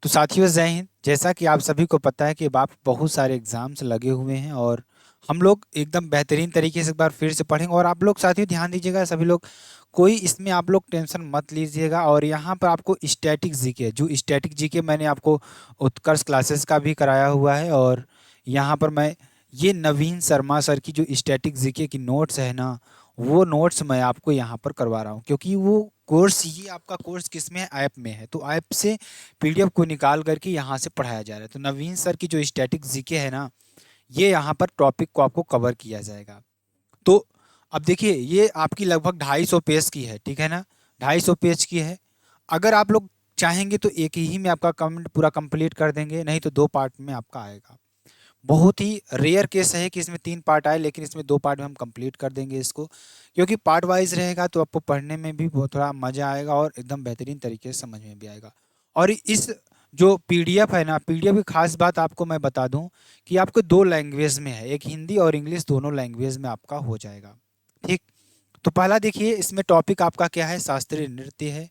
तो साथियों जय हिंद। जैसा कि आप सभी को पता है कि अब आप बहुत सारे एग्जाम्स लगे हुए हैं और हम लोग एकदम बेहतरीन तरीके से एक बार फिर से पढ़ेंगे। और आप लोग साथियों ध्यान दीजिएगा, सभी लोग कोई इसमें आप लोग टेंशन मत लीजिएगा। और यहाँ पर आपको स्टैटिक जीके, जो स्टैटिक जीके मैंने आपको उत्कर्ष क्लासेस का भी कराया हुआ है। और यहाँ पर मैं ये नवीन शर्मा सर की जो स्टैटिक जीके की नोट्स है ना, वो नोट्स मैं आपको यहाँ पर करवा रहा हूँ, क्योंकि वो कोर्स, ये आपका कोर्स किस में है, ऐप में है। तो ऐप से पीडीएफ को निकाल करके यहाँ से पढ़ाया जा रहा है। तो नवीन सर की जो स्टैटिक जीके है ना, ये यहाँ पर टॉपिक को आपको कवर किया जाएगा। तो अब देखिए, ये आपकी लगभग 250 पेज की है, ठीक है ना, 250 पेज की है। अगर आप लोग चाहेंगे तो एक ही में आपका कमेंट पूरा कंप्लीट कर देंगे, नहीं तो 2 पार्ट में आपका आएगा। बहुत ही रेयर केस है कि इसमें 3 पार्ट आए, लेकिन इसमें 2 पार्ट में हम कंप्लीट कर देंगे इसको, क्योंकि पार्ट वाइज रहेगा तो आपको पढ़ने में भी बहुत थोड़ा मजा आएगा और एकदम बेहतरीन तरीके से समझ में भी आएगा। और इस जो पीडीएफ है ना, पीडीएफ की खास बात आपको मैं बता दूं कि आपको 2 लैंग्वेज में है, एक हिंदी और इंग्लिश, दोनों लैंग्वेज में आपका हो जाएगा। ठीक। तो पहला देखिए, इसमें टॉपिक आपका क्या है, शास्त्रीय नृत्य है।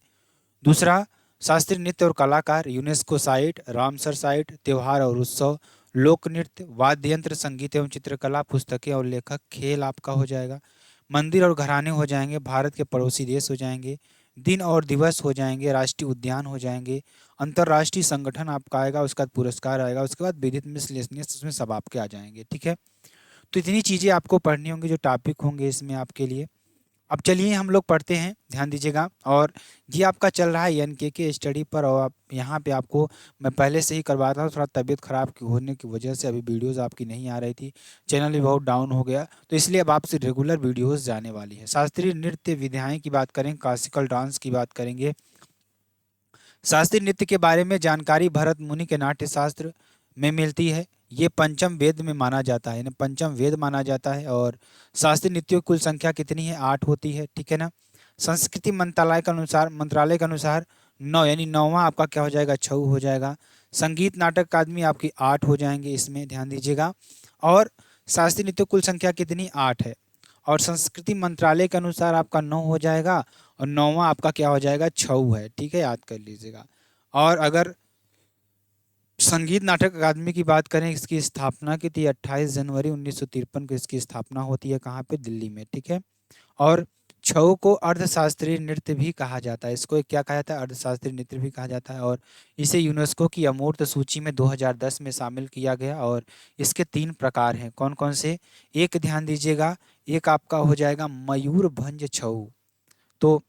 दूसरा, शास्त्रीय नृत्य और कलाकार, यूनेस्को साइट, रामसर साइट, त्योहार और उत्सव, लोक नृत्य, वाद्य यंत्र, संगीत एवं चित्रकला, पुस्तकें और लेखक, खेल आपका हो जाएगा। मंदिर और घराने हो जाएंगे, भारत के पड़ोसी देश हो जाएंगे, दिन और दिवस हो जाएंगे, राष्ट्रीय उद्यान हो जाएंगे, अंतर्राष्ट्रीय संगठन आपका आएगा, उसका बाद पुरस्कार आएगा, उसके बाद विदित मिसलेनियस, उसमें सब आपके आ जाएंगे। ठीक है। तो इतनी चीज़ें आपको पढ़नी होंगी, जो टॉपिक होंगे इसमें आपके लिए। अब चलिए हम लोग पढ़ते हैं, ध्यान दीजिएगा। और ये आपका चल रहा है एन के स्टडी पर, और आप यहाँ पे आपको मैं पहले से ही करवा रहा था, थोड़ा तबीयत खराब होने की वजह से अभी वीडियोस आपकी नहीं आ रही थी, चैनल भी बहुत डाउन हो गया, तो इसलिए अब आपसे रेगुलर वीडियोस जाने वाली है। शास्त्रीय नृत्य विधाएं की बात करें, क्लासिकल डांस की बात करेंगे। शास्त्रीय नृत्य के बारे में जानकारी भरत मुनि के नाट्य शास्त्र में मिलती है। ये पंचम वेद में माना जाता है, इन्हें पंचम वेद माना जाता है। और शास्त्रीय नृत्यों की कुल संख्या कितनी है, 8 होती है, ठीक है ना। संस्कृति मंत्रालय के अनुसार 9, यानी 9वां आपका क्या हो जाएगा, छऊ हो जाएगा। संगीत नाटक अकादमी आपकी 8 हो जाएंगे, इसमें ध्यान दीजिएगा। और शास्त्रीय नृत्यों की कुल संख्या कितनी, 8 है। और संस्कृति मंत्रालय के अनुसार आपका 9 हो जाएगा, और 9वां आपका क्या हो जाएगा, छऊ है, ठीक है, याद कर लीजिएगा। और अगर संगीत नाटक अकादमी की बात करें, इसकी स्थापना की थी 28 जनवरी 1953 को, इसकी स्थापना होती है कहाँ पे, दिल्ली में, ठीक है। और छऊ को अर्थशास्त्रीय नृत्य भी कहा जाता है, इसको क्या कहा जाता है, अर्थशास्त्रीय नृत्य भी कहा जाता है। और इसे यूनेस्को की अमूर्त सूची में 2010 में शामिल किया गया। और इसके 3 प्रकार हैं, कौन कौन से, एक ध्यान दीजिएगा, एक आपका हो जाएगा मयूरभंज छऊ। तो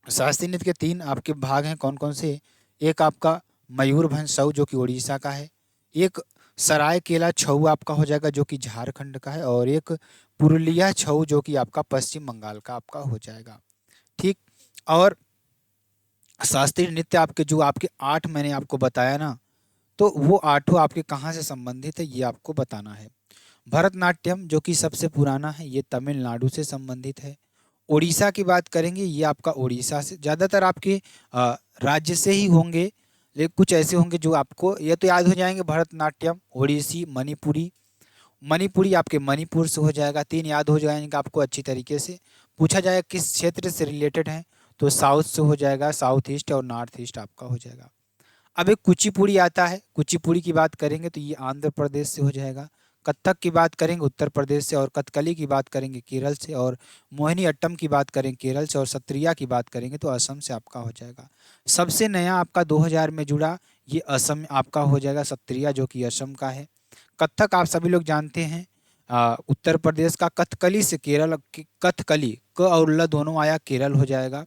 शास्त्रीय नृत्य के 3 आपके भाग हैं, कौन कौन से, एक आपका मयूरभंज छऊ जो कि उड़ीसा का है, एक सरायकेला छऊ आपका हो जाएगा जो कि झारखंड का है, और एक पुरुलिया छऊ जो कि आपका पश्चिम बंगाल का आपका हो जाएगा। ठीक। और शास्त्रीय नृत्य आपके जो आपके 8 मैंने आपको बताया ना, तो वो 8 आपके कहाँ से संबंधित है, ये आपको बताना है। भरतनाट्यम जो कि सबसे पुराना है, ये तमिलनाडु से संबंधित है। उड़ीसा की बात करेंगे, ये आपका उड़ीसा से, ज़्यादातर आपके राज्य से ही होंगे, लेकिन कुछ ऐसे होंगे जो आपको ये तो याद हो जाएंगे, भरतनाट्यम, ओडिसी, मणिपुरी। मणिपुरी आपके मणिपुर से हो जाएगा, 3 याद हो जाएंगे आपको अच्छी तरीके से। पूछा जाएगा किस क्षेत्र से रिलेटेड है, तो साउथ से हो जाएगा, साउथ ईस्ट और नॉर्थ ईस्ट आपका हो जाएगा। अब एक कुचिपुड़ी आता है, कुचिपुड़ी की बात करेंगे तो ये आंध्र प्रदेश से हो जाएगा। कथक की बात करेंगे उत्तर प्रदेश से, और कथकली की बात करेंगे केरल से, और मोहिनी अट्टम की बात करें केरल से, और सत्रिया की बात करेंगे तो असम से आपका हो जाएगा। सबसे नया आपका 2000 में जुड़ा, ये असम आपका हो जाएगा, सत्रिया जो कि असम का है। कथक आप सभी लोग जानते हैं, उत्तर प्रदेश का। कथकली से केरल, कथकली क और ल दोनों आया, केरल हो जाएगा।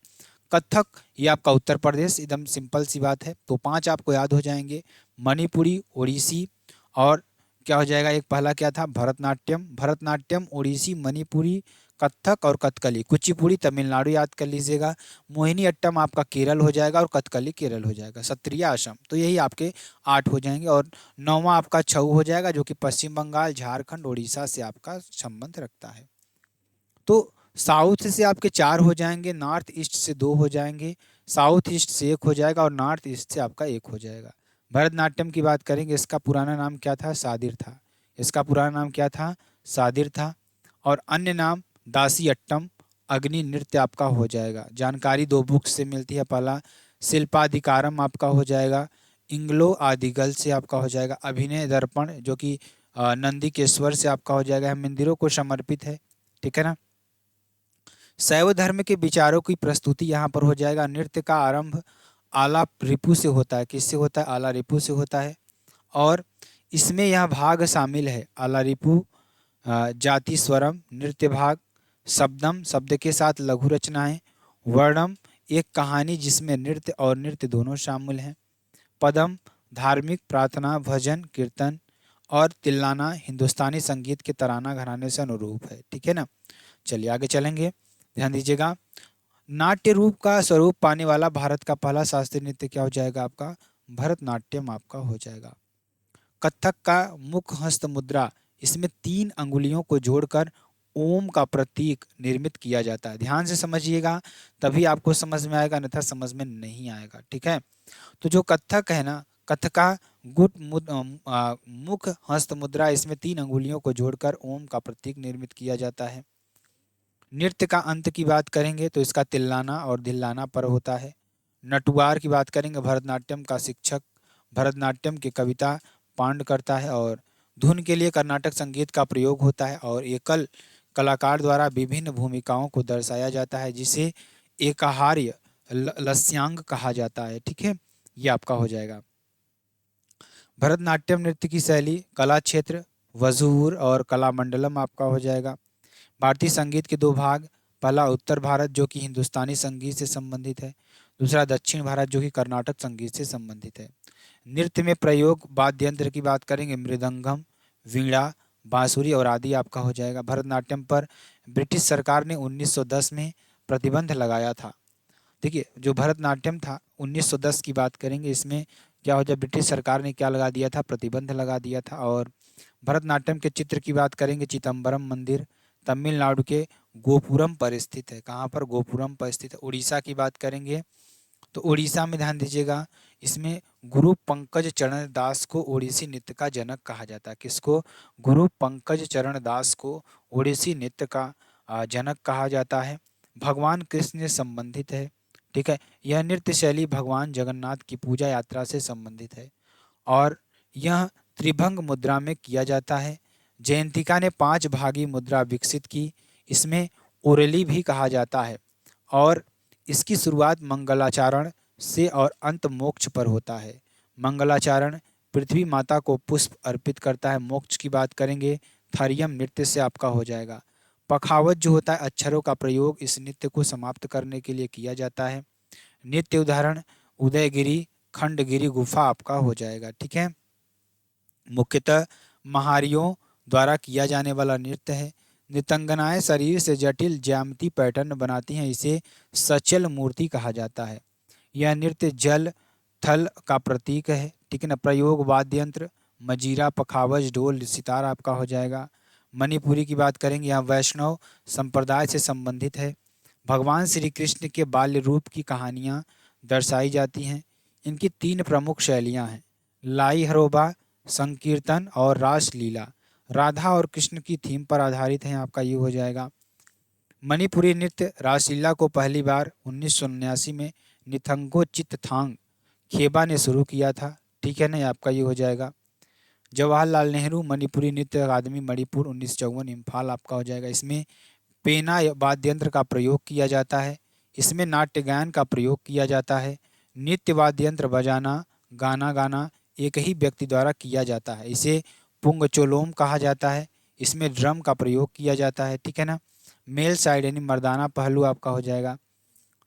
कथक ये आपका उत्तर प्रदेश, एकदम सिंपल सी बात है। तो 5 आपको याद हो जाएंगे, मणिपुरी, ओडिसी, और क्या हो जाएगा, एक पहला क्या था, भरतनाट्यम, भरतनाट्यम, ओडिसी, मणिपुरी, कथक और कथकली। कुचिपुड़ी तमिलनाडु याद कर लीजिएगा, मोहिनी अट्टम आपका केरल हो जाएगा, और कथकली केरल हो जाएगा, सत्रिया असम। तो यही आपके 8 हो जाएंगे। और 9वां आपका छऊ हो जाएगा जो कि पश्चिम बंगाल, झारखंड, उड़ीसा से आपका संबंध रखता है। तो साउथ से आपके 4 हो जाएंगे, नॉर्थ ईस्ट से 2 हो जाएंगे, साउथ ईस्ट से 1 हो जाएगा, और नॉर्थ ईस्ट से आपका 1 हो जाएगा। भरतनाट्यम की बात करेंगे, इसका पुराना नाम क्या था, सादिर था। इसका पुराना नाम क्या था, सादिर था। और अन्य नाम दासी अट्टम, अग्नि नृत्य आपका हो जाएगा। जानकारी 2 बुक से मिलती है, पहला शिल्पाधिकारम आपका हो जाएगा, इंग्लो आदिगल से आपका हो जाएगा। अभिनय दर्पण जो कि नंदीकेश्वर से आपका हो जाएगा, मंदिरों को समर्पित है, ठीक है ना। शैव धर्म के विचारों की प्रस्तुति यहाँ पर हो जाएगा। नृत्य का आरंभ आला रिपु से होता है। किससे होता है? आला रिपु से होता है। और इसमें यह भाग शामिल है आला रिपु, जाति स्वरम, नृत्य भाग, शब्दम शब्द के साथ लघु रचनाएं, वर्णम एक कहानी जिसमें नृत्य और नृत्य दोनों शामिल हैं, पदम धार्मिक प्रार्थना भजन कीर्तन, और तिल्लाना हिंदुस्तानी संगीत के तराना घराने से अनुरूप है, ठीक है ना। चलिए आगे चलेंगे, ध्यान दीजिएगा। नाट्य रूप का स्वरूप पाने वाला भारत का पहला शास्त्रीय नृत्य क्या हो जाएगा? आपका भरतनाट्यम आपका हो जाएगा। कथक का मुख हस्त मुद्रा, इसमें 3 अंगुलियों को जोड़कर ओम का प्रतीक निर्मित किया जाता है। ध्यान से समझिएगा, तभी आपको समझ में आएगा, अन्यथा समझ में नहीं आएगा, ठीक है। तो जो कथक है ना, कथका मुख हस्त मुद्रा, इसमें 3 अंगुलियों को जोड़कर ओम का प्रतीक निर्मित किया जाता है। नृत्य का अंत की बात करेंगे तो इसका तिल्लाना और धिल्लाना पर होता है। नटुआर की बात करेंगे, भरतनाट्यम का शिक्षक भरतनाट्यम की कविता पांड करता है, और धुन के लिए कर्नाटक संगीत का प्रयोग होता है, और एकल कलाकार द्वारा विभिन्न भूमिकाओं को दर्शाया जाता है, जिसे एकाहार्य लस्यांग कहा जाता है, ठीक है। ये आपका हो जाएगा। भरतनाट्यम नृत्य की शैली, कला क्षेत्र वजूर और कलामंडलम आपका हो जाएगा। भारतीय संगीत के 2 भाग, पहला उत्तर भारत जो कि हिंदुस्तानी संगीत से संबंधित है, दूसरा दक्षिण भारत जो कि कर्नाटक संगीत से संबंधित है। नृत्य में प्रयोग वाद्य यंत्र की बात करेंगे, मृदंगम, वीणा, बांसुरी और आदि आपका हो जाएगा। भरतनाट्यम पर ब्रिटिश सरकार ने 1910 में प्रतिबंध लगाया था। देखिए, जो भरतनाट्यम था 1910 की बात करेंगे, इसमें क्या हो जाए, ब्रिटिश सरकार ने क्या लगा दिया था? प्रतिबंध लगा दिया था। और भरतनाट्यम के चित्र की बात करेंगे, चिदम्बरम मंदिर तमिलनाडु के गोपुरम पर स्थित है। कहाँ पर? गोपुरम पर स्थित है। उड़ीसा की बात करेंगे तो उड़ीसा में ध्यान दीजिएगा, इसमें गुरु पंकज चरण दास को ओडिसी नृत्य का जनक कहा जाता है। किसको? गुरु पंकज चरण दास को ओडिसी नृत्य का जनक कहा जाता है। भगवान कृष्ण से संबंधित है, ठीक है। यह नृत्य शैली भगवान जगन्नाथ की पूजा यात्रा से संबंधित है, और यह त्रिभंग मुद्रा में किया जाता है। जयंतिका ने 5 भागी मुद्रा विकसित की, इसमें ओरली भी कहा जाता है, और इसकी शुरुआत मंगलाचरण से और अंत मोक्ष पर होता है। मंगलाचरण पृथ्वी माता को पुष्प अर्पित करता है। मोक्ष की बात करेंगे, थारियम नृत्य से आपका हो जाएगा। पखावत जो होता है, अक्षरों का प्रयोग इस नृत्य को समाप्त करने के लिए किया जाता है। नृत्य उदाहरण उदयगिरी, खंडगिरी गुफा आपका हो जाएगा, ठीक है। मुख्यतः महारियों द्वारा किया जाने वाला नृत्य है। नृतंगनाएं शरीर से जटिल ज्यामिति पैटर्न बनाती हैं, इसे सचल मूर्ति कहा जाता है। यह नृत्य जल थल का प्रतीक है, ठीक है ना। प्रयोग वाद्य यंत्र मजीरा, पखावज, ढोल, सितार आपका हो जाएगा। मणिपुरी की बात करेंगे, यहाँ वैष्णव संप्रदाय से संबंधित है। भगवान श्री कृष्ण के बाल्य रूप की कहानियाँ दर्शाई जाती हैं। इनकी 3 प्रमुख शैलियाँ हैं, लाई हरोबा, संकीर्तन और रासलीला। राधा और कृष्ण की थीम पर आधारित है, आपका ये हो जाएगा। मणिपुरी नृत्य रासलीला को पहली बार 1979 में निथंगो चित्तथांग खेबा ने शुरू किया था, ठीक है ना। आपका ये हो जाएगा। जवाहरलाल नेहरू मणिपुरी नृत्य अकादमी मणिपुर 1954 इम्फाल आपका हो जाएगा। इसमें पेना वाद्य यंत्र का प्रयोग किया जाता है। इसमें नाट्य गायन का प्रयोग किया जाता है। नृत्य वाद्य यंत्र बजाना, गाना गाना एक ही व्यक्ति द्वारा किया जाता है, इसे पुंगचोलोम कहा जाता है। इसमें ड्रम का प्रयोग किया जाता है, ठीक है ना। मेल साइड यानी मर्दाना पहलू आपका हो जाएगा।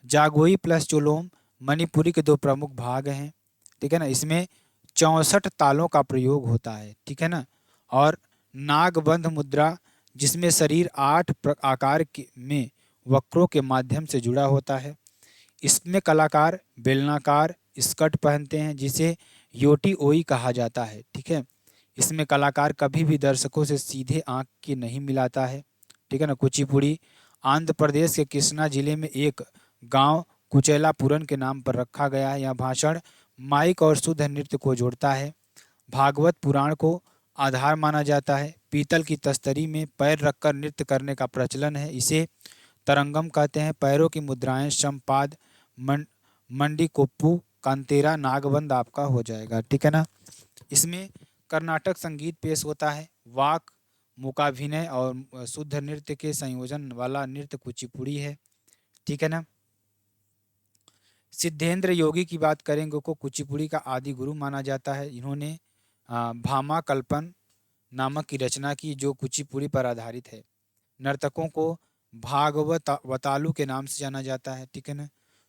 जागोई प्लस चोलोम मणिपुरी के 2 प्रमुख भाग हैं, ठीक है ना। इसमें 64 तालों का प्रयोग होता है, ठीक है ना। और नागबंध मुद्रा, जिसमें शरीर 8 आकार में वक्रों के माध्यम से जुड़ा होता है। इसमें कलाकार बेलनाकार स्कर्ट पहनते हैं, जिसे योटी ओई कहा जाता है, ठीक है। इसमें कलाकार कभी भी दर्शकों से सीधे आंख की नहीं मिलाता है, ठीक है ना। कुचिपुड़ी आंध्र प्रदेश के कृष्णा जिले में एक गांव कुचेलापुरम के नाम पर रखा गया है। यह भाषण माइक और शुद्ध नृत्य को जोड़ता है। भागवत पुराण को आधार माना जाता है। पीतल की तस्तरी में पैर रखकर नृत्य करने का प्रचलन है, इसे तरंगम कहते हैं। पैरों की मुद्राएं शमपाद, मंडी कोप्पू कांतेरा नागबंद आपका हो जाएगा, ठीक है ना। इसमें कर्नाटक संगीत पेश होता है, वाक मूकाभिनय और शुद्ध नृत्य के संयोजन वाला नृत्य कुचिपुड़ी है, ठीक है ना। सिद्धेंद्र योगी की बात करेंगे को कुचिपुड़ी का आदि गुरु माना जाता है। इन्होंने भामा कल्पन नामक की रचना की जो कुचिपुड़ी पर आधारित है। नर्तकों को भागवतालु के नाम से जाना जाता है, ठीक है ना।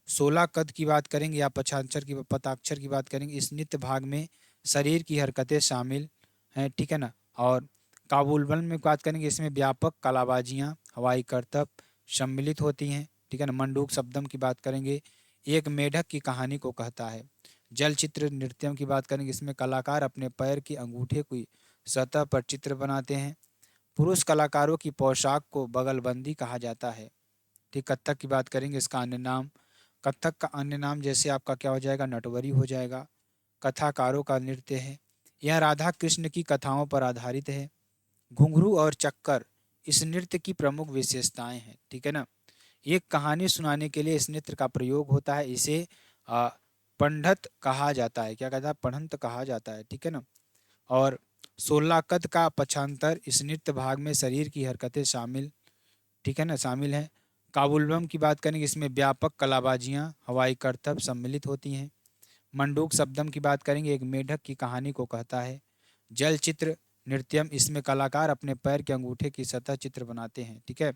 16 कद की बात करेंगे या पछाक्षर की पताक्षर की बात करेंगे, इस नृत्य भाग में शरीर की हरकतें शामिल हैं, ठीक है ना। और काबुलबल में बात करेंगे, इसमें व्यापक कलाबाजियाँ हवाई करतब सम्मिलित होती हैं, ठीक है ना। मंडूक शब्दम की बात करेंगे, एक मेढक की कहानी को कहता है। जलचित्र नृत्यम की बात करेंगे, इसमें कलाकार अपने पैर की अंगूठे की सतह पर चित्र बनाते हैं। पुरुष कलाकारों की पोशाक को बगलबंदी कहा जाता है, ठीक। कथक की बात करेंगे, इसका अन्य नाम, कथक का अन्य नाम जैसे आपका क्या हो जाएगा, नटवरी हो जाएगा। कथाकारों का नृत्य है, यह राधा कृष्ण की कथाओं पर आधारित है। घुंघरू और चक्कर इस नृत्य की प्रमुख विशेषताएं हैं, ठीक है ना। एक कहानी सुनाने के लिए इस नृत्य का प्रयोग होता है, इसे पंडित कहा जाता है, क्या कहता है, पढ़ंत कहा जाता है, ठीक है ना। और 16 कद का पक्षांतर, इस नृत्य भाग में शरीर की हरकतें शामिल, ठीक है ना, शामिल हैं। काबुलबम की बात करेंगे, इसमें व्यापक कलाबाजियाँ हवाई करतब सम्मिलित होती हैं। मंडूक शब्दम की बात करेंगे, एक मेढक की कहानी को कहता है। जलचित्र नृत्यम, इसमें कलाकार अपने पैर के अंगूठे की सतह चित्र बनाते हैं, ठीक है।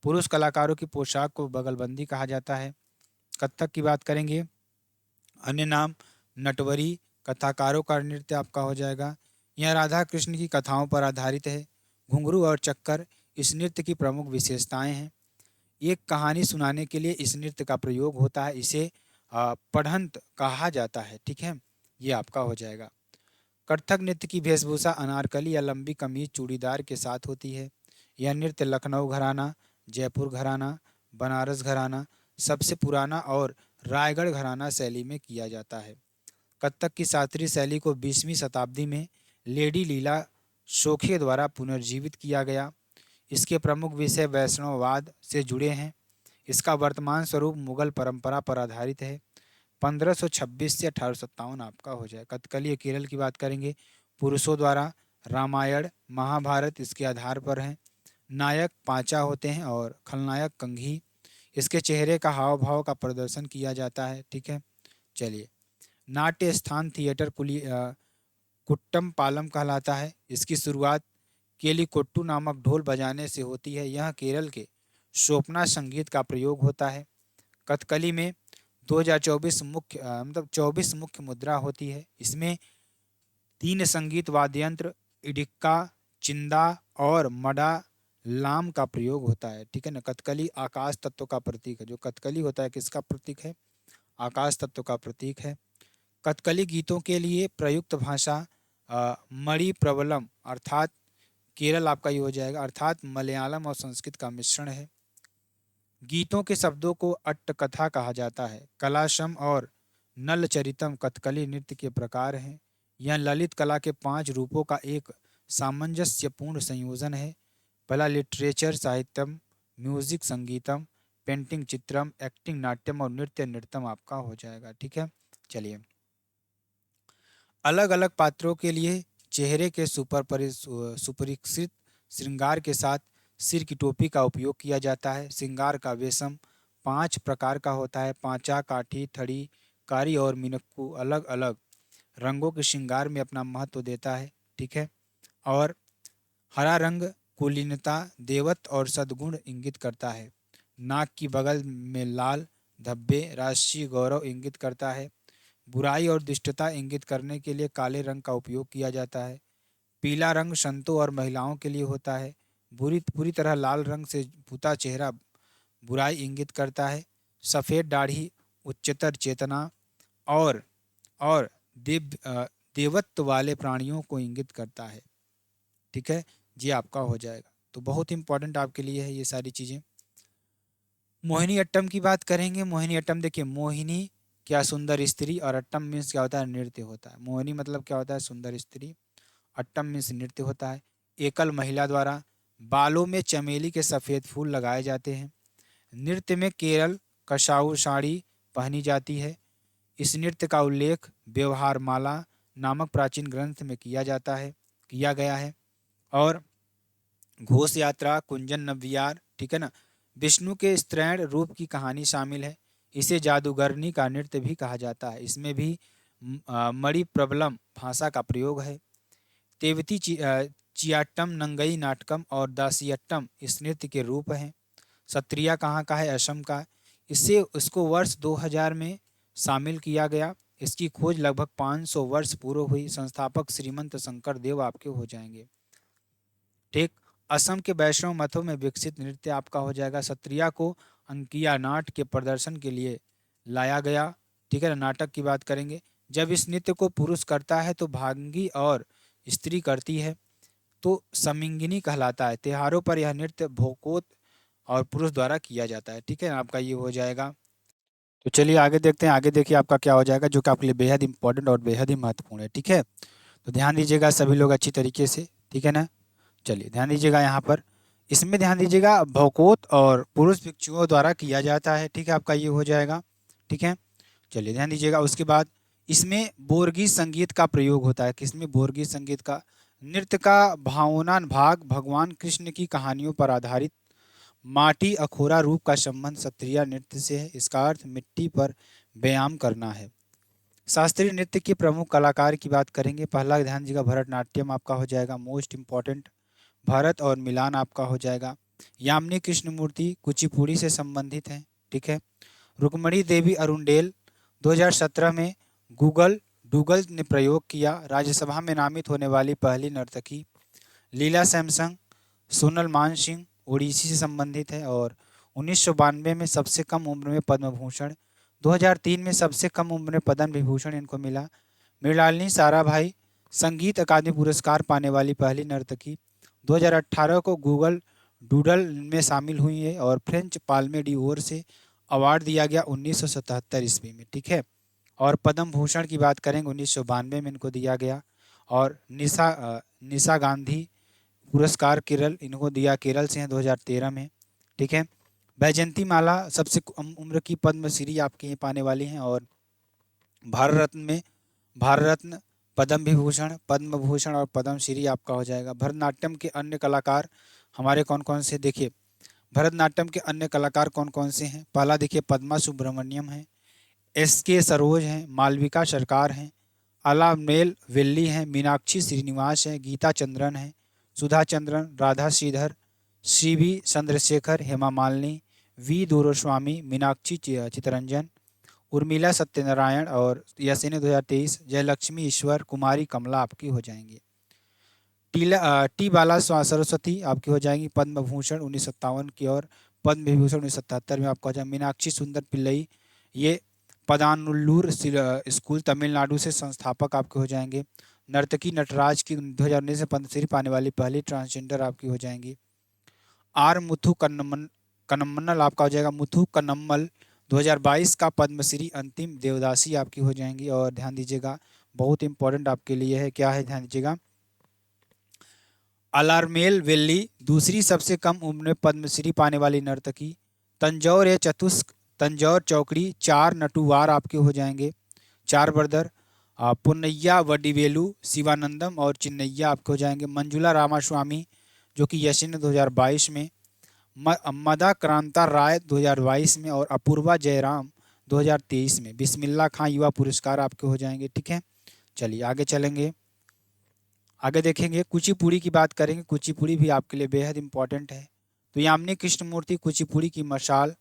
पुरुष कलाकारों की पोशाक को बगलबंदी कहा जाता है। कथक की बात करेंगे, अन्य नाम नटवरी, कथाकारों का नृत्य आपका हो जाएगा। यह राधा कृष्ण की कथाओं पर आधारित है। घुंघरू और चक्कर इस नृत्य की प्रमुख विशेषताएं हैं। एक कहानी सुनाने के लिए इस नृत्य का प्रयोग होता है, इसे पढ़ंत कहा जाता है, ठीक है। ये आपका हो जाएगा। कथक नृत्य की वेशभूषा अनारकली या लंबी कमीज चूड़ीदार के साथ होती है। यह नृत्य लखनऊ घराना, जयपुर घराना, बनारस घराना, सबसे पुराना और रायगढ़ घराना शैली में किया जाता है। कथक की शास्त्रीय शैली को 20वीं शताब्दी में लेडी लीला शोखे द्वारा पुनर्जीवित किया गया। इसके प्रमुख विषय वैष्णववाद से जुड़े हैं। इसका वर्तमान स्वरूप मुगल परंपरा पर आधारित है। 1526 से 1857 आपका हो जाए। कथकली केरल की बात करेंगे, पुरुषों द्वारा रामायण महाभारत इसके आधार पर हैं। नायक पांचा होते हैं और खलनायक कंघी। इसके चेहरे का हाव भाव का प्रदर्शन किया जाता है, ठीक है। चलिए, नाट्य स्थान थिएटर कुट्टम पालम कहलाता है। इसकी शुरुआत केलीकोट्टू नामक ढोल बजाने से होती है। यह केरल के शोपना संगीत का प्रयोग होता है। कथकली में 2024 मुख्य 24 मुख्य मुद्रा होती है। इसमें 3 संगीत वाद्य यंत्र इडिक्का, चिंदा और मडा लाम का प्रयोग होता है, ठीक है ना। कथकली आकाश तत्व का प्रतीक है। जो कथकली होता है किसका प्रतीक है, आकाश तत्व का प्रतीक है। कथकली गीतों के लिए प्रयुक्त भाषा मणि प्रबलम अर्थात केरल आपका ये हो जाएगा, अर्थात मलयालम और संस्कृत का मिश्रण है। गीतों के शब्दों को अट्टकथा कहा जाता है। कलाशम और नलचरितम कथकली नृत्य के प्रकार हैं। यह ललित कला के 5 रूपों का एक सामंजस्यपूर्ण संयोजन है। पहला लिटरेचर साहित्यम, म्यूजिक संगीतम, पेंटिंग चित्रम, एक्टिंग नाट्यम और नृत्य नृत्यम आपका हो जाएगा, ठीक है। चलिए, अलग अलग पात्रों के लिए चेहरे के सुपरिष्कृत श्रृंगार के साथ सिर की टोपी का उपयोग किया जाता है। श्रृंगार का वेशम 5 प्रकार का होता है। पांचा, काठी, थड़ी, कारी और मिनक्कू अलग अलग रंगों के श्रृंगार में अपना महत्व देता है, ठीक है। और हरा रंग कुलीनता, देवत्व और सद्गुण इंगित करता है। नाक की बगल में लाल धब्बे राष्ट्रीय गौरव इंगित करता है। बुराई और दुष्टता इंगित करने के लिए काले रंग का उपयोग किया जाता है। पीला रंग संतों और महिलाओं के लिए होता है। पूरी तरह लाल रंग से पुता चेहरा बुराई इंगित करता है। सफ़ेद दाढ़ी उच्चतर चेतना और और देवत्व वाले प्राणियों को इंगित करता है, ठीक है। जी आपका हो जाएगा। तो बहुत इंपॉर्टेंट आपके लिए है ये सारी चीज़ें। मोहिनी अट्टम की बात करेंगे। मोहिनी अट्टम देखिए, मोहिनी क्या सुंदर स्त्री और अट्टम मीन्स क्या होता है, नृत्य होता है। मोहिनी मतलब क्या होता है, सुंदर स्त्री। अट्टम मीन्स नृत्य होता है। एकल महिला द्वारा बालों में चमेली के सफ़ेद फूल लगाए जाते हैं। नृत्य में केरल कशाऊ साड़ी पहनी जाती है। इस नृत्य का उल्लेख व्यवहारमाला नामक प्राचीन ग्रंथ में किया गया है। और घोष यात्रा, कुंजन नव्यार, ठीक है ना, विष्णु के स्त्रैण रूप की कहानी शामिल है। इसे जादूगरनी का नृत्य भी कहा जाता है। इसमें भी मणि प्रबलम भाषा का प्रयोग है। तेवती चियाट्टम, नंगई नाटकम और दासियट्टम इस नृत्य के रूप हैं। सत्रिया कहाँ का है? असम का। इसको वर्ष 2000 में शामिल किया गया। इसकी खोज लगभग 500 वर्ष पूर्व हुई। संस्थापक श्रीमंत शंकर देव आपके हो जाएंगे। ठीक। असम के वैष्णव मठों में विकसित नृत्य आपका हो जाएगा। सत्रिया को अंकिया नाट के प्रदर्शन के लिए लाया गया। ठीक है ना। नाटक की बात करेंगे, जब इस नृत्य को पुरुष करता है तो भांगी और स्त्री करती है तो समिंगिनी कहलाता है। त्योहारों पर यह नृत्य भोकोत और पुरुष द्वारा किया जाता है। ठीक है ना, आपका ये हो जाएगा। तो चलिए आगे देखते हैं। आगे देखिए आपका क्या हो जाएगा, जो कि आपके लिए बेहद इंपॉर्टेंट और बेहद ही महत्वपूर्ण है। ठीक है, तो ध्यान दीजिएगा सभी लोग अच्छी तरीके से। ठीक है ना, चलिए ध्यान दीजिएगा यहाँ पर। इसमें ध्यान दीजिएगा भौकोत और पुरुष भिक्षुओं द्वारा किया जाता है। ठीक है, आपका ये हो जाएगा। ठीक है, चलिए ध्यान दीजिएगा। उसके बाद इसमें बोरगी संगीत का प्रयोग होता है। किसमें? बोरगी संगीत का। नृत्य का भावना भाग भगवान कृष्ण की कहानियों पर आधारित माटी अखोरा रूप का संबंध सत्रिया नृत्य से है। इसका अर्थ मिट्टी पर व्यायाम करना है। शास्त्रीय नृत्य के प्रमुख कलाकार की बात करेंगे। पहला ध्यान दीजिएगा भरतनाट्यम आपका हो जाएगा, मोस्ट इम्पॉर्टेंट। भरत और मिलान आपका हो जाएगा। यामिनी कृष्णमूर्ति कुचिपुड़ी से संबंधित हैं। ठीक है। रुक्मणी देवी अरुंडेल 2017 में डूगल ने प्रयोग किया। राज्यसभा में नामित होने वाली पहली नर्तकी। लीला सैमसंग सोनल मान सिंह ओडिसी से संबंधित है। और 1992 में सबसे कम उम्र में पद्म भूषण, 2003 में सबसे कम उम्र में पद्म विभूषण इनको मिला। मृणालिनी साराभाई संगीत अकादमी पुरस्कार पाने वाली पहली नर्तकी। 2018 को गूगल डूडल में शामिल हुई है। और फ्रेंच पाल्मे डी ओर से अवार्ड दिया गया 1977 ईस्वी में। ठीक है। और पद्म भूषण की बात करेंगे 1992 में इनको दिया गया। और निशा गांधी पुरस्कार केरल इनको दिया, केरल से हैं 2013 में। ठीक है। बैजंती माला सबसे कम उम्र की पद्मश्री आपके यहाँ पाने वाली हैं। और भारत रत्न पद्म विभूषण, पद्म भूषण और पद्मश्री आपका हो जाएगा। भरतनाट्यम के अन्य कलाकार हमारे कौन कौन से? देखिए भरतनाट्यम के अन्य कलाकार कौन कौन से हैं। पहला देखिए पद्मा सुब्रमण्यम है, SK सरोज हैं, मालविका सरकार हैं, अलामेल वेल्ली हैं, मीनाक्षी श्रीनिवास हैं, गीता चंद्रन हैं, सुधा चंद्रन, राधा श्रीधर, CV चंद्रशेखर, हेमा मालिनी, V दोरोस्वामी, मीनाक्षी चितरंजन, उर्मिला सत्यनारायण और यासिनी 2023, जयलक्ष्मी ईश्वर, कुमारी कमला आपकी हो जाएंगी। टी बाला सरस्वती आपकी हो जाएंगी पद्म भूषण 1957 की। और पद्म विभूषण 1977 में आपका हो जाएगा। मीनाक्षी सुंदर पिल्लई ये पदानुल्लूर स्कूल तमिलनाडु से संस्थापक आपके हो जाएंगे। नर्तकी नटराज की 2019 में पद्मश्री पाने वाली पहली ट्रांसजेंडर आपकी हो जाएंगी। R मुथु कन्नमल आपका हो जाएगा। मुथु कन्नमल 2022 का पद्मश्री अंतिम देवदासी आपकी हो जाएंगी। और ध्यान दीजिएगा बहुत इंपॉर्टेंट आपके लिए है, क्या है ध्यान दीजिएगा, अलारमेल वेल्ली दूसरी सबसे कम उम्र में पद्मश्री पाने वाली नर्तकी। तंजौर चौकड़ी 4 नटुवार आपके हो जाएंगे। 4 ब्रदर पुन्नैया वडिवेलु, शिवानंदम और चिन्नैया आपके हो जाएंगे। मंजुला रामास्वामी जो कि यशिन 2022 में, मदा क्रांता राय 2022 में और अपूर्वा जयराम 2023 में। बिस्मिल्ला खां युवा पुरस्कार आपके हो जाएंगे। ठीक है, चलिए आगे चलेंगे। आगे देखेंगे कुचिपुड़ी की बात करेंगे। कुचिपुड़ी भी आपके लिए बेहद इंपॉर्टेंट है। तो यामिनी कृष्णमूर्ति कुचिपुड़ी की मशाल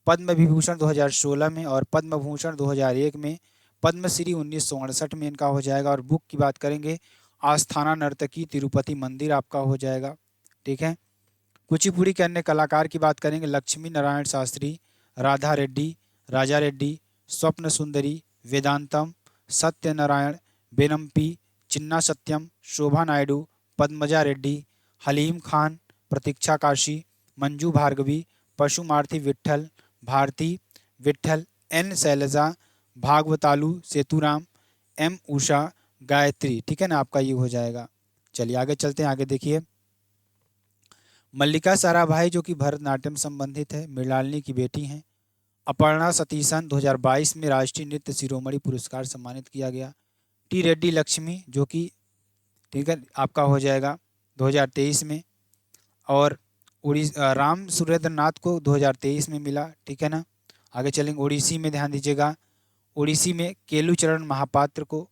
पद्म विभूषण 2016 में और पद्म भूषण 2001 में, पद्मश्री 1968 में इनका हो जाएगा। और बुक की बात करेंगे आस्थाना नर्तकी तिरुपति मंदिर आपका हो जाएगा। ठीक है। कुचिपुड़ी के अन्य कलाकार की बात करेंगे लक्ष्मी नारायण शास्त्री, राधा रेड्डी, राजा रेड्डी, स्वप्न सुंदरी, वेदांतम, सत्यनारायण, बेनम्पी, चिन्ना सत्यम, शोभा नायडू, पद्मजा रेड्डी, हलीम खान, प्रतीक्षा काशी, मंजू भार्गवी, पशुमार्थी विट्ठल, भारती विट्ठल, N शैलजा, भागवतालू सेतुराम, M उषा, गायत्री। ठीक है ना, आपका ये हो जाएगा। चलिए आगे चलते हैं। आगे देखिए मल्लिका साराभाई जो कि भरतनाट्यम संबंधित है, मृणालिनी की बेटी हैं। अपर्णा सतीशन 2022 में राष्ट्रीय नृत्य शिरोमणि पुरस्कार सम्मानित किया गया। टी रेड्डी लक्ष्मी जो कि ठीक है आपका हो जाएगा 2023 में। और राम सुरेंद्र नाथ को 2023 में मिला, ठीक है ना। आगे चलेंगे, ओडिसी में ध्यान दीजिएगा, ओडिसी में केलुचरण महापात्र को,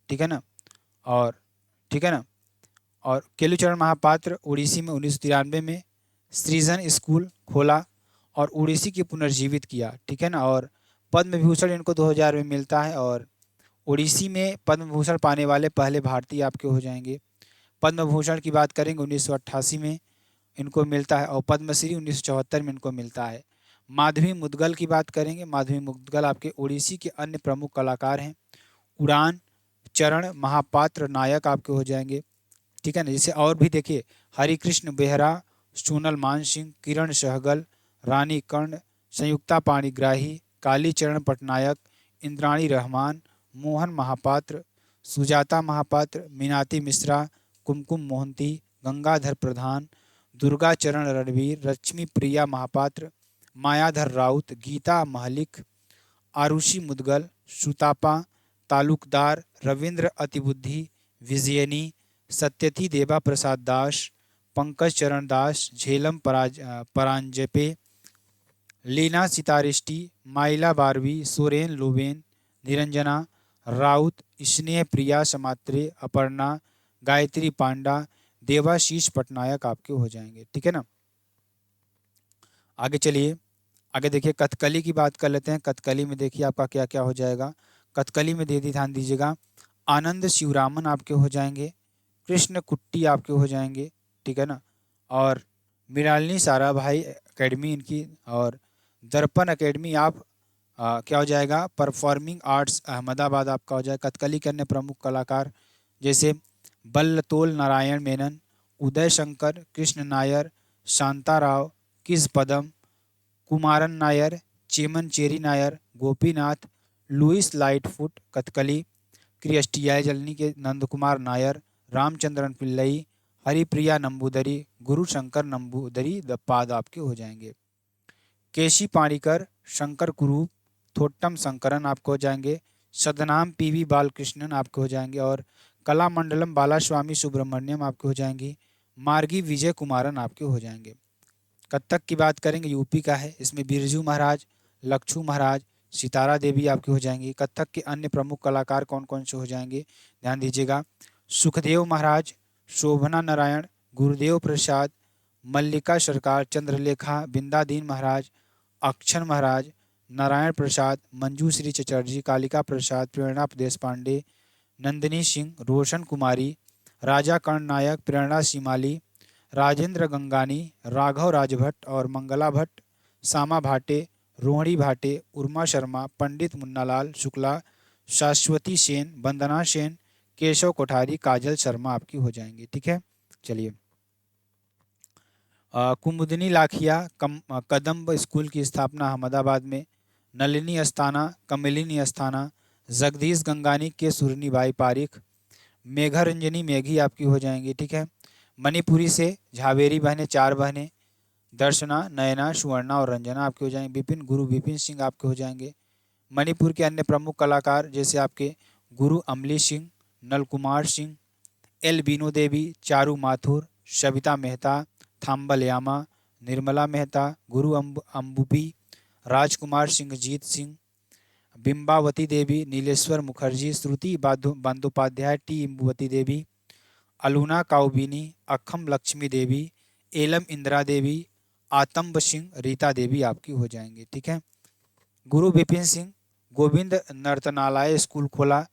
ठीक है ना। और ठीक है ना, और केलुचरण महापात्र उड़ीसी में 1993 में सृजन स्कूल खोला और उड़ीसी की पुनर्जीवित किया, ठीक है ना। और पद्म विभूषण इनको 2000 में मिलता है और उड़ीसी में पद्म भूषण पाने वाले पहले भारतीय आपके हो जाएंगे। पद्म भूषण की बात करेंगे 1988 में इनको मिलता है और पद्मश्री 1974 में इनको मिलता है। माधवी मुदगल की बात करेंगे, माधवी मुदगल आपके उड़ीसी के अन्य प्रमुख कलाकार हैं। उड़ान चरण महापात्र नायक आपके हो जाएंगे, ठीक है ना। जैसे और भी देखिए, हरिकृष्ण बेहरा, सोनल मान सिंह, किरण सहगल, रानी कर्ण, संयुक्ता पाणिग्राही, कालीचरण पटनायक, इंद्राणी रहमान, मोहन महापात्र, सुजाता महापात्र, मीनाती मिश्रा, कुमकुम मोहंती, गंगाधर प्रधान, दुर्गा चरण रणवीर, लक्ष्मी प्रिया महापात्र, मायाधर राउत, गीता महलिक, आरुषि मुदगल, सुतापा तालुकदार, रविंद्र अतिबुद्धि, विजयनी, सत्यथी देवा प्रसाद दास, पंकज चरण दास, झेलम परांजपे, लीना सितारिष्टि, माइला बारवी, सोरेन लोबेन, निरंजना राउत, स्नेह प्रिया समात्रे, अपर्णा, गायत्री पांडा, देवाशीष पटनायक आपके हो जाएंगे, ठीक है ना। आगे चलिए, आगे देखिए कथकली की बात कर लेते हैं। कथकली में देखिए आपका क्या क्या हो जाएगा। कथकली में ध्यान दीजिएगा, आनंद शिवरामन आपके हो जाएंगे, कृष्ण कुट्टी आपके हो जाएंगे, ठीक है ना। और मृणालिनी साराभाई एकेडमी इनकी, और दर्पण एकेडमी आप क्या हो जाएगा, परफॉर्मिंग आर्ट्स अहमदाबाद आपका हो जाएगा। कथकली के अन्य प्रमुख कलाकार जैसे बल्लतोल Narayan Menon, Uday Shankar, Krishna Nair, Shantarao, Keezhpadam, Kumaran Nair, Chemancheri Nair, Gopinath, Louise Lightfoot Kathakali, क्रिस्टियाजलनी के नंदकुमार नायर, रामचंद्रन पिल्लई, हरिप्रिया नंबूदरी, गुरु शंकर नंबूदरी पाद आपके हो जाएंगे। केशी पाणिकर, शंकर कुरूप, थोट्टम शंकरन आपको हो जाएंगे। सदनाम पीवी बालकृष्णन आपके हो जाएंगे। और कलामंडलम बालास्वामी सुब्रमण्यम आपके हो जाएंगी। मार्गी विजय कुमारन आपके हो जाएंगे। कथक की बात करेंगे, यूपी का है, इसमें बिरजू महाराज, लक्षू महाराज, सितारा देवी आपके हो जाएंगी। कथक के अन्य प्रमुख कलाकार कौन कौन से हो जाएंगे, ध्यान दीजिएगा, सुखदेव महाराज, शोभना नारायण, गुरुदेव प्रसाद, मल्लिका सरकार, चंद्रलेखा, बिंदादीन महाराज, अक्षर महाराज, नारायण प्रसाद, मंजूश्री चटर्जी, कालिका प्रसाद, प्रेरणा देश पांडे, नंदिनी सिंह, रोशन कुमारी, राजा कर्ण नायक, प्रेरणा सिमाली, राजेंद्र गंगानी, राघव राजभट्ट और मंगला भट्ट, सामा भाटे, रोहिणी भाटे, उर्मा शर्मा, पंडित मुन्नालाल शुक्ला, शाश्वती सेन, वंदना सेन, केशव कोठारी, काजल शर्मा आपकी हो जाएंगी, ठीक है। चलिए, कुमुदनी लाखिया, कदम्ब स्कूल की स्थापना अहमदाबाद में। नलिनी अस्थाना, कमलिनी अस्थाना, जगदीश गंगानी के सुरनी बाई पारिक, मेघा रंजनी मेघी आपकी हो जाएंगी, ठीक है। मणिपुरी से झावेरी बहनें, 4 बहनें, दर्शना, नयना, सुवर्णा और रंजना आपके हो जाएंगे। विपिन, गुरु विपिन सिंह आपके हो जाएंगे। मणिपुर के अन्य प्रमुख कलाकार जैसे आपके गुरु अमली सिंह, नलकुमार सिंह, एल बीनो देवी, चारू माथुर, सविता मेहता, थाम्बल यामा, निर्मला मेहता, गुरु अम्बुपी, राजकुमार सिंह, जीत सिंह, बिंबावती देवी, नीलेश्वर मुखर्जी, श्रुति बंदोपाध्याय, टी इम्बुवती देवी, अलूना काउबिनी, अखम लक्ष्मी देवी, एलम इंदिरा देवी, आतंब सिंह, रीता देवी आपकी हो जाएंगी, ठीक है। गुरु विपिन सिंह, गोविंद नर्तनालय स्कूल खोला।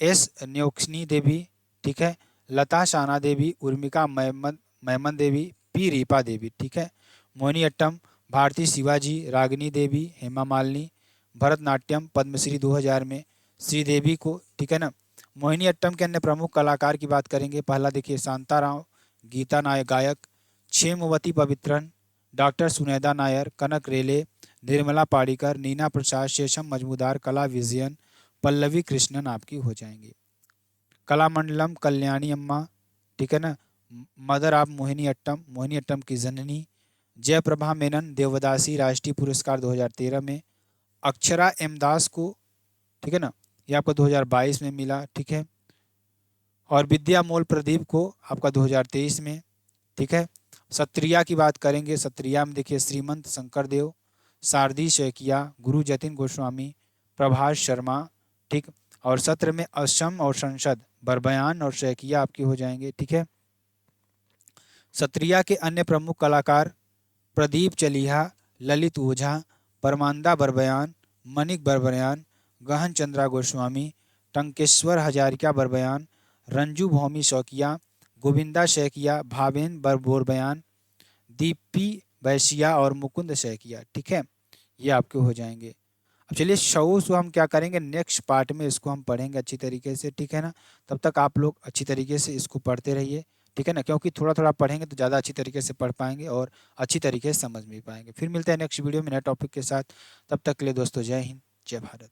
एस न्योक्सनी देवी, ठीक है। लता शाना देवी, उर्मिका मैमन देवी, पी रीपा देवी, ठीक है। मोहिनीअट्टम, भारती शिवाजी, रागिनी देवी, हेमा मालिनी, भरतनाट्यम, पद्मश्री 2000 में श्रीदेवी को, ठीक है ना। मोहिनीअट्टम के अन्य प्रमुख कलाकार की बात करेंगे, पहला देखिए शांताराव, गीता नायक गायक, क्षेमवती पवित्रन, डॉक्टर सुनेदा नायर, कनक रेले, निर्मला पाड़ीकर, नीना प्रसाद, शेषम मजमूदार, कला विजयन, पल्लवी कृष्णन आपकी हो जाएंगी। कलामंडलम कल्याणी अम्मा, ठीक है ना। मदर ऑफ मोहिनीअट्टम की जननी, जयप्रभा मेनन, देवदासी राष्ट्रीय पुरस्कार 2013 में। अक्षरा एम दास को, ठीक है ना, ये आपका 2022 में मिला, ठीक है। और विद्या मोल प्रदीप को आपका 2023 में, ठीक है। सत्रिया की बात करेंगे, सत्रिया में देखिए श्रीमंत शंकर देव, शारदी शैकिया, गुरु जतिन गोस्वामी, प्रभाष शर्मा, ठीक। और सत्र में असम और संसद, बरबयान और शैकिया आपके हो जाएंगे, ठीक है। सत्रिया के अन्य प्रमुख कलाकार प्रदीप चलिहा, ललित ओझा, परमानंदा बरबयान, मणिक बरबयान, गहन चंद्रा गोस्वामी, टंकेश्वर हजारिका बरबयान, रंजू भौमी शौकिया, गोविंदा शैकिया, भावेन बोरबयान, दीपी बैशिया और मुकुंद शैकिया, ठीक है। ये आपके हो जाएंगे। अब चलिए शो हम क्या करेंगे, नेक्स्ट पार्ट में इसको हम पढ़ेंगे अच्छी तरीके से, ठीक है ना। तब तक आप लोग अच्छी तरीके से इसको पढ़ते रहिए, ठीक है ना, क्योंकि थोड़ा थोड़ा पढ़ेंगे तो ज़्यादा अच्छी तरीके से पढ़ पाएंगे और अच्छी तरीके से समझ भी पाएंगे। फिर मिलते हैं नेक्स्ट वीडियो में नए टॉपिक के साथ। तब तक के लिए दोस्तों जय हिंद, जय भारत।